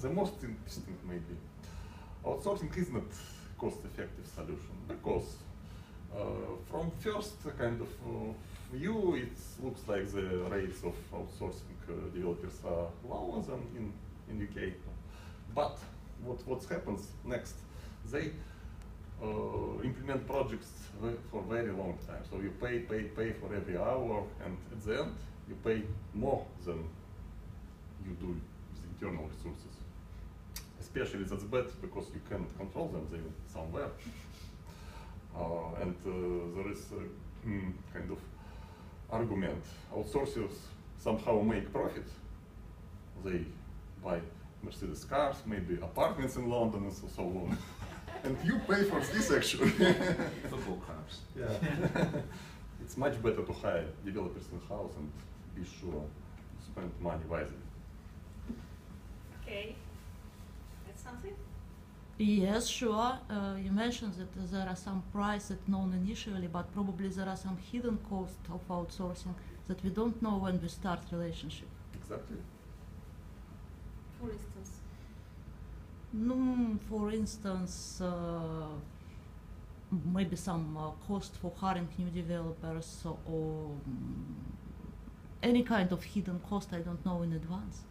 the most interesting maybe, outsourcing is not cost-effective solution because from first kind of view, it looks like the rates of outsourcing developers are lower than in UK. But what happens next? They implement projects for very long time. So you pay for every hour, and at the end you pay more than you do with internal resources. Especially that's bad because you can't control them, they're somewhere. And there is a kind of argument. Outsourcers somehow make profit. They buy Mercedes cars, maybe apartments in London and so on. And you pay for this actually. Football clubs. Yeah. It's much better to hire developers in-house and be sure to spend money wisely. Okay. That's something? Yes, sure. You mentioned that there are some prices known initially, but probably there are some hidden costs of outsourcing that we don't know when we start relationship. Exactly. For instance? For instance, maybe some cost for hiring new developers or any kind of hidden cost I don't know in advance.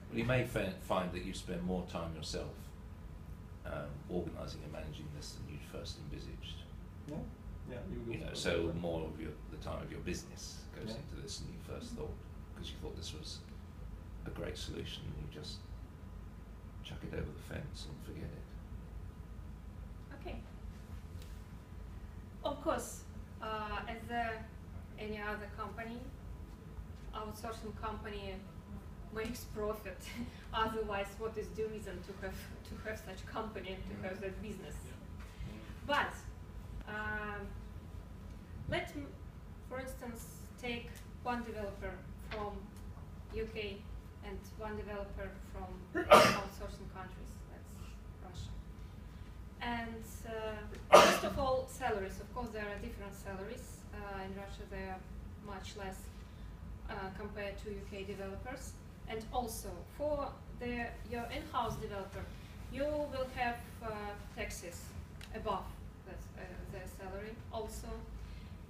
Well, you may find that you spend more time yourself organising and managing this than you first envisaged. Yeah, yeah. You know, so more of the time of your business goes into this than you first thought, because you thought this was a great solution and you just chuck it over the fence and forget it. Okay. Of course, as any other company, outsourcing company makes profit. Otherwise, what is the reason to have such company and to have that business? But let's, for instance, take one developer from UK and one developer from outsourcing countries. That's Russia. And first of all, salaries. Of course, there are different salaries. In Russia, they are much less compared to UK developers. And also, for your in-house developer, you will have taxes above their salary. Also,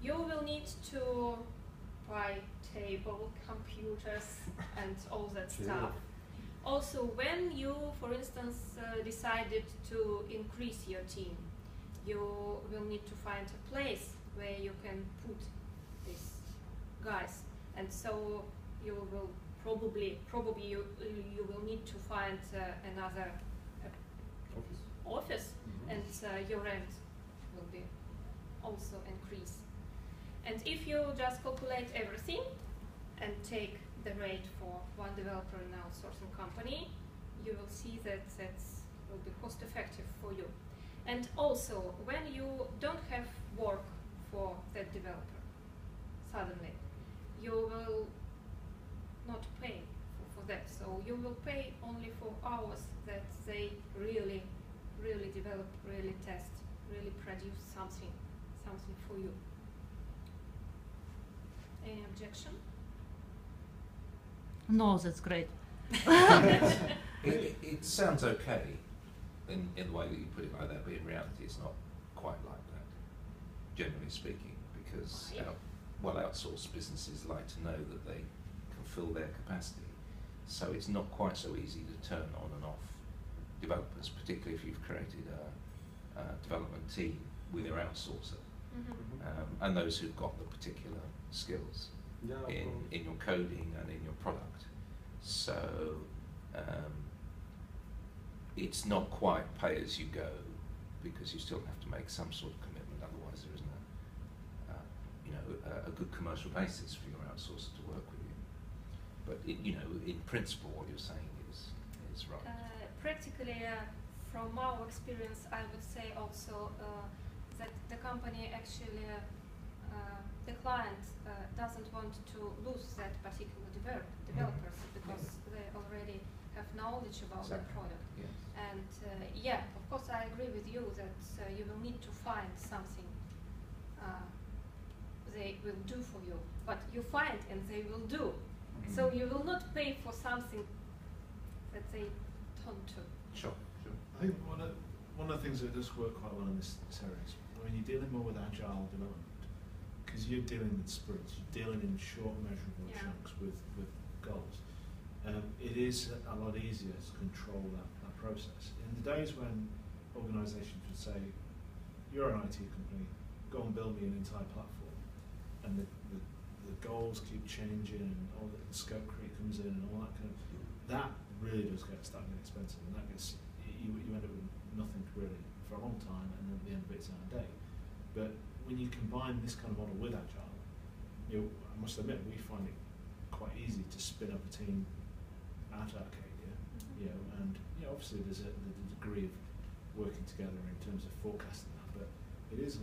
you will need to buy table, computers, and all that stuff. Also, when you, for instance, decided to increase your team, you will need to find a place where you can put these guys, and so you will probably you will need to find another office, and your rent will be also increase. And if you just calculate everything and take the rate for one developer in an outsourcing company, you will see that that will be cost effective for you. And also, when you don't have work for that developer, suddenly, you will not pay for that. So you will pay only for hours that they really develop, really test, really produce something for you. Any objection? No, that's great. It sounds okay in the way that you put it like that, but in reality it's not quite like that, generally speaking, because outsourced businesses like to know that they can fill their capacity, so it's not quite so easy to turn on and off developers, particularly if you've created a development team with your outsourcer, and those who've got the particular skills in your coding and in your product. So it's not quite pay as you go, because you still have to make some sort of commitment, otherwise there isn't a good commercial basis for your outsourcer to work with you. But in principle, what you're saying is right. Practically, from our experience, I would say also that the company actually, the client doesn't want to lose that particular developers, because they already have knowledge about the product. Yes. And of course, I agree with you that you will need to find something they will do for you, but you find and they will do. So you will not pay for something that they turn to. Sure, sure. I think one of the things that does work quite well in this area is when you're dealing more with agile development, because you're dealing with sprints, you're dealing in short measurable Yeah. chunks with goals. It is a lot easier to control that process. In the days when organisations would say, you're an IT company, go and build me an entire platform, and the goals keep changing and all the scope creep comes in and all that kind of, that really does start getting expensive, and that gets, you end up with nothing really for a long time, and then at the end of it, it's out of date. But when you combine this kind of model with agile, I must admit, we find it quite easy to spin up a team at Arcadia, and obviously there's a degree of working together in terms of forecasting that, but it is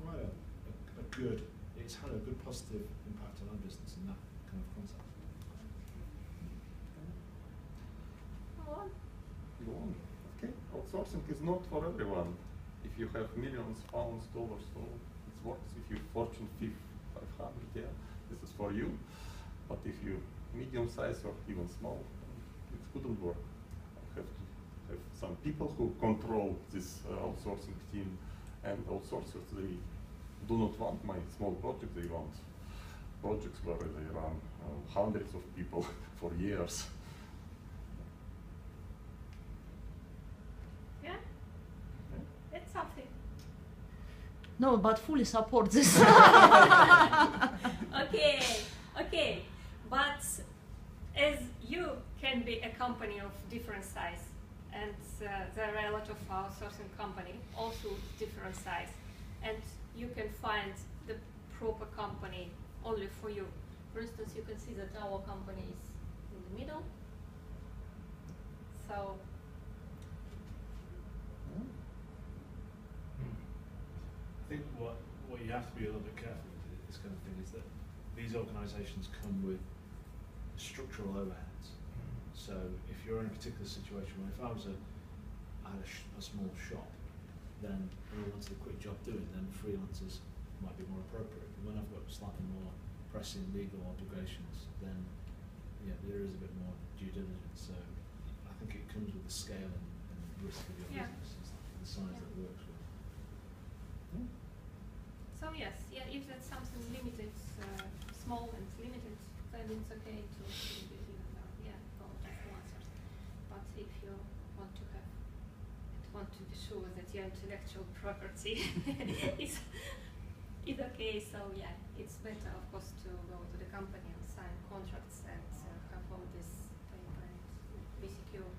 quite a good, it's had a good positive impact on our business in that kind of concept. Go on. Go on. Okay, outsourcing is not for everyone. If you have millions, pounds, dollars, so it works. If you Fortune 500, yeah, this is for you. But if you medium size or even small, it couldn't work. I have to have some people who control this outsourcing team, and outsourcers, they do not want my small project, they want projects where they run hundreds of people for years. Yeah? It's something. No, but fully support this. Okay. But as you can be a company of different size, and there are a lot of outsourcing company also different size, and you can find the proper company only for you. For instance, you can see that our company is in the middle. So I think what you have to be a little bit careful with this kind of thing is that these organisations come with structural overheads. So if you're in a particular situation, if I had a small shop, then I wanted a quick job doing, then freelancers might be more appropriate. But when I've got slightly more pressing legal obligations, then there is a bit more due diligence. So I think it comes with the scale and risk of your business, the size that it works with. So yes, if that's something limited, small and limited, then it's okay to go to freelancers. But if you want to be sure that your intellectual property is okay, so it's better, of course, to go to the company and sign contracts and have all this paper and be secure.